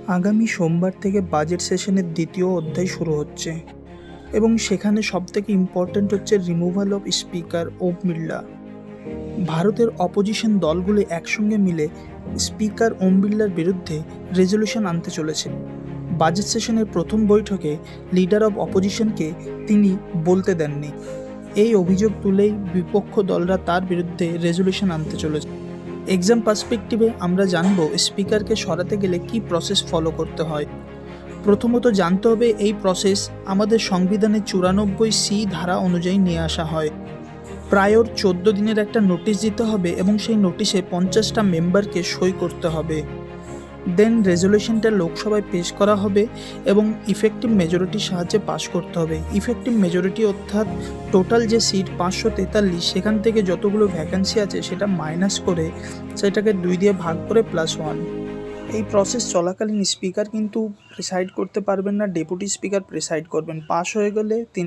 আগামী সোমবার থেকে বাজেট সেশনের দ্বিতীয় অধ্যায় শুরু হচ্ছে এবং সেখানে সবথেকে ইম্পর্ট্যান্ট হচ্ছে removal of speaker Om Birla. ভারতের অপোজিশন দলগুলি একসঙ্গে মিলে স্পিকার ওম বিড়লার বিরুদ্ধে রেজলিউশন আনতে চলেছে। বাজেট সেশনের প্রথম বৈঠকে লিডার অব অপোজিশনকে তিনি বলতে দেননি। এই অভিযোগ তুলেই বিপক্ষ দলরা তার বিরুদ্ধে রেজলিউশন আনতে চলেছে। এক্সাম পার্সপেক্টিভে আমরা জানব স্পিকারকে সরাতে গেলে কি প্রসেস ফলো করতে হয়। প্রথমত জানতে হবে এই প্রসেস আমাদের সংবিধানের 94C ধারা অনুযায়ী নিয়ে আসা হয়। প্রায় 14 দিনের একটা নোটিশ দিতে হবে এবং সেই নোটিশে 50টা মেম্বারকে সই করতে হবে। দেন রেজলিউশনটা লোকসভায় পেশ করা হবে এবং ইফেক্টিভ মেজরিটির সাহায্যে পাশ করতে হবে। ইফেক্টিভ মেজরিটি অর্থাৎ টোটাল যে সিট 543, সেখান থেকে যতগুলো ভ্যাকেন্সি আছে সেটা মাইনাস করে সেটাকে 2 দিয়ে ভাগ করে +1। এই প্রসেস চলাকালীন স্পিকার কিন্তু প্রিসাইড করতে পারবেন না, ডেপুটি স্পিকার প্রিসাইড করবেন। পাস হয়ে গেলে তিনি